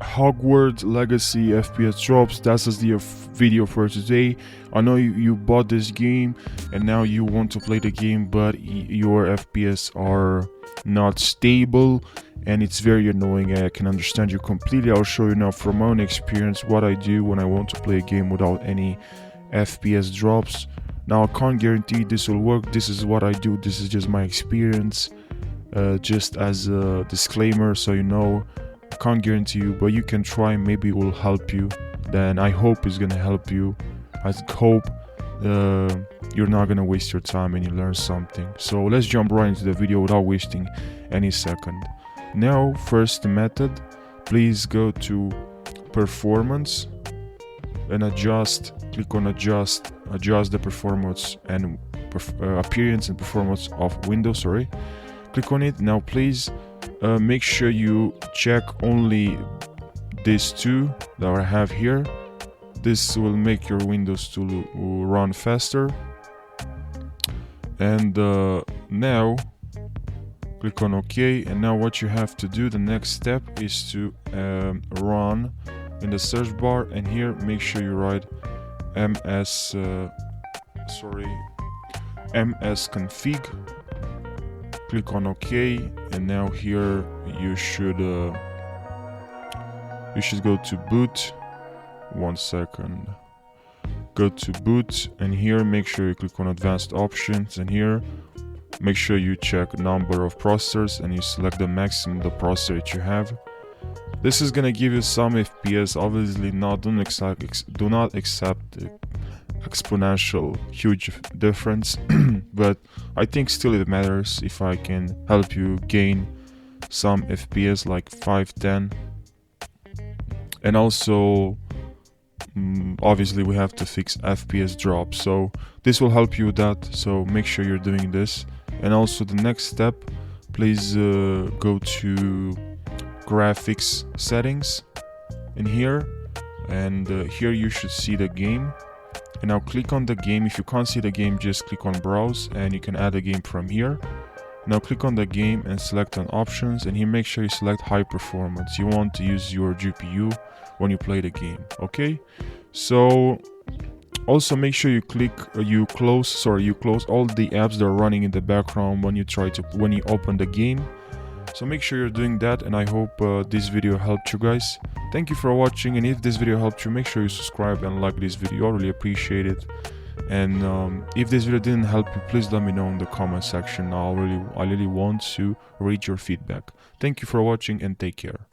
Hogwarts Legacy FPS drops. That is the video for today. I know you bought this game and now you want to play the game, but your FPS are not stable and it's very annoying. I can understand you completely. I'll show you now from my own experience what I do when I want to play a game without any FPS drops. Now I can't guarantee this will work. This is what I do. This is just my experience, just as a disclaimer, so you know. I can't guarantee you, but you can try. Maybe it will help you. Then I hope it's gonna help you. I hope you're not gonna waste your time and you learn something. So let's jump right into the video without wasting any second. Now, first method, please go to performance and click on adjust the performance and appearance and performance of Windows. Click on it. Now please make sure you check only these two that I have here. This will make your Windows to run faster. And now click on OK. And now what you have to do, the next step is to run in the search bar, and here make sure you write ms config. Click on OK, and now here you should go to boot. 1 second. Go to boot, and here make sure you click on advanced options, and here make sure you check number of processors and you select the maximum the processor that you have. This is gonna give you some FPS. Obviously do not accept exponential huge difference, but I think still it matters if I can help you gain some FPS like 5-10. And also obviously we have to fix FPS drop, so this will help you with that, so make sure you're doing this. And also the next step, please go to graphics settings in here, and here you should see the game. And now click on the game. If you can't see the game, just click on browse and you can add a game from here. Now click on the game and select on options, and here make sure you select high performance. You want to use your GPU when you play the game. Okay, so also make sure you close all the apps that are running in the background when you open the game. So make sure you're doing that, and I hope this video helped you guys. Thank you for watching, and if this video helped you, make sure you subscribe and like this video. I really appreciate it. And if this video didn't help you, please let me know in the comment section. I really want to read your feedback. Thank you for watching, and take care.